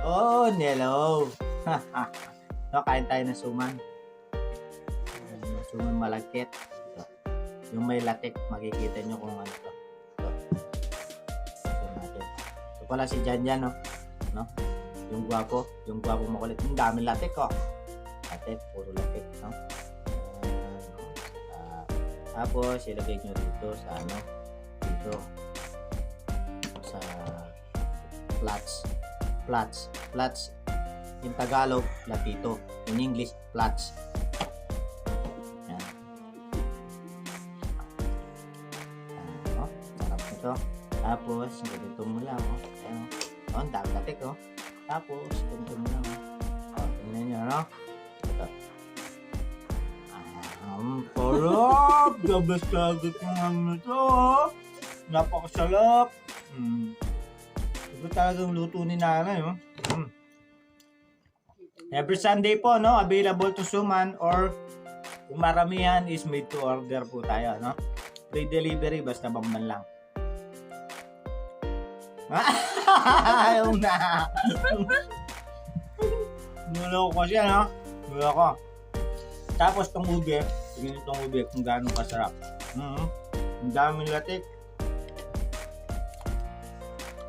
Oh, hello. No, kain tayo ng suman. Suman malagkit. Ito. Yung may latik, makikita nyo kung ano to. Ito. Ito natin. Ito pala si Janjan, no? No? Yung gwapo makulit. Ang dami latik, oh. Latik, puro latik, no? Tapos, ilagay nyo dito sa ano? Dito. Sa flats. In Tagalog, platito. In English, flats. Yan. Oh, sarap nito. Tapos, ganito mo lang, oh. Ayan, oh. Ang dagdatik, oh. Tapos, ganito mo lang, oh. Oh, tingnan nyo, no? Ito. Sarap! The best talaga kung ano ito, oh. Napakasarap. Ito talagang luto ni nanay, oh. Every Sunday po, no, available to suman, or kung maramihan is made to order po tayo, no. Free delivery basta bamban lang. Ayaw na. Nulo ko siya, no. Nulo ko. Tapos tong ube, tingnan itong ube kung gaano kasarap. Ang daming latik.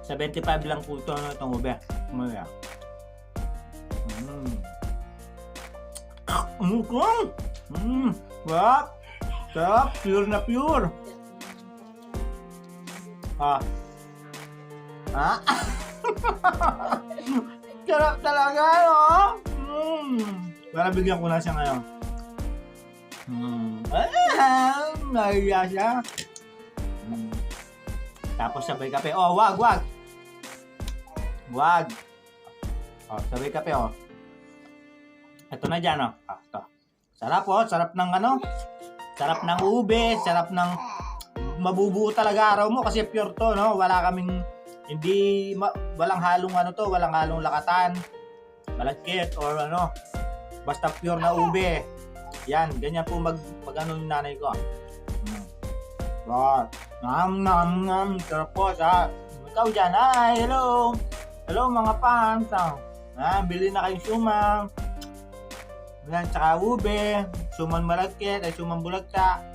75 lang po ito, no, itong ube. Kumaya. Sarap! Sarap! Pure na pure! Sarap talaga, no? Para bigyan ko na siya ngayon. Nahiya siya. Tapos sabay kape. Oh, wag! Wag! Oh, sabay kape, oh. Ito na dyan, oh. Ito. Sarap, oh. Sarap ng ano. Sarap ng ube. Sarap ng mabubuo talaga araw mo kasi pure to, no? Wala kaming walang halong ano to. Walang halong lakatan. Malagkit or ano. Basta pure na ube. Yan. Ganyan po mag ano yung nanay ko. Nam. Sarap po, sa ikaw dyan. Ay, hello. Hello, mga fans. Bili na kayong suman. Yan, tsaka ube, suman malagkit, ay suman bulagta.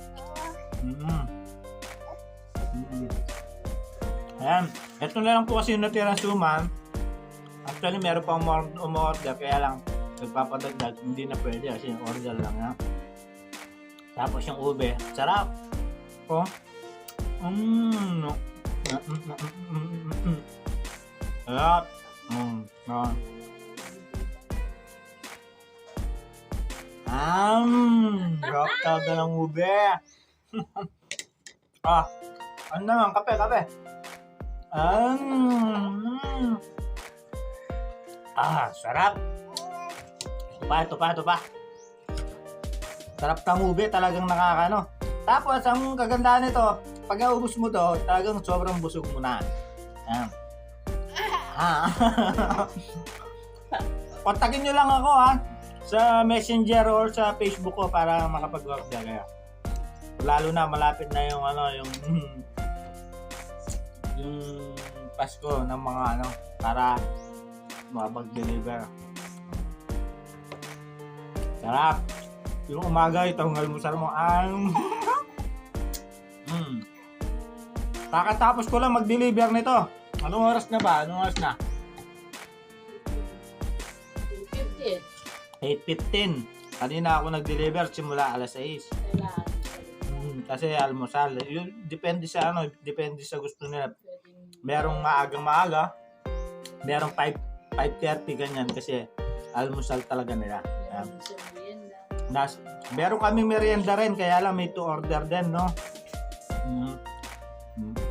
Ayan, ito na lang po kasi yung natirang suman. Actually, meron pa umorder, kaya lang nagpapadagdag, hindi na pwede kasi yung order lang yan. Tapos yung ube, sarap. Oh. Sarap. Sarap talaga ng ube. Ano naman? Kape. Sarap. Ito pa. Sarap ng ube, talagang nakakano. Tapos, ang kagandahan nito, pag naubos mo to, talagang sobrang busog mo na. Ayan. Kontakin nyo lang ako, ha, sa Messenger or sa Facebook ko para makapag-order kayo. Lalo na malapit na yung ano, yung Pasko ng mga ano, para makapag-deliver. Sarap. Yung umaga, itong almusal mo, kakatapos ko lang mag-deliver nito. Anong oras na ba? 8:15. Kanina ako nag-deliver simula alas 6. Kasi almusal. Yun, depende sa gusto nila. Merong maaga, merong 5:30 ganyan kasi almusal talaga nila. Meron kaming merienda rin, kaya lang may to order din, no?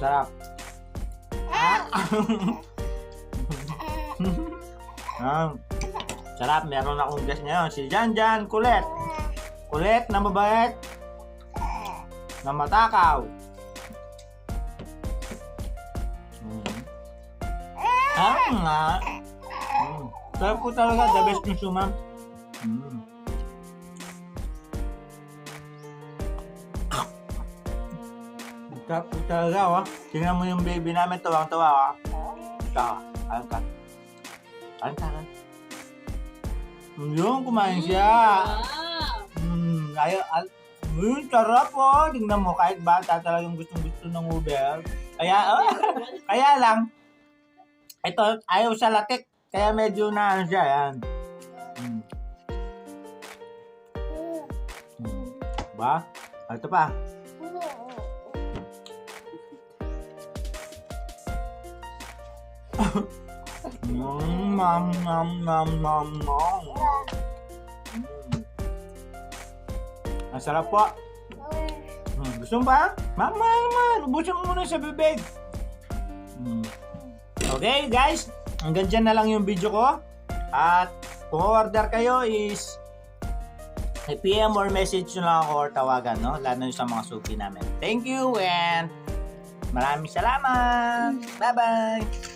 Sarap. Sarap, meron akong guest ngayon. Si Janjan Kulit. Kulit na mabait. Na matakaw. Sarap po talaga. The best ng suman. Sarap po talaga, oh. Tingnan mo yung baby namin. Tawang-tawa, oh. Ayun ka. Kain ka. Yun, kumain siya. Sarap po. Tingnan mo, kahit bata talagang gustong-gusto ng Uber. Kaya, kaya lang, ito, ayaw sa latik. Kaya medyo na siya, yan. Ba? Ito pa. Nom nom nom nom nom. Ang sarap po. Gusto mo ba? Mama, lubusin mo muna sa bibig. Okay guys, hanggang dyan na lang yung video ko. At kung order kayo is PM or message nyo lang ako or tawagan, no? Lalo sa mga suki namin. Thank you and maraming salamat. Bye-bye.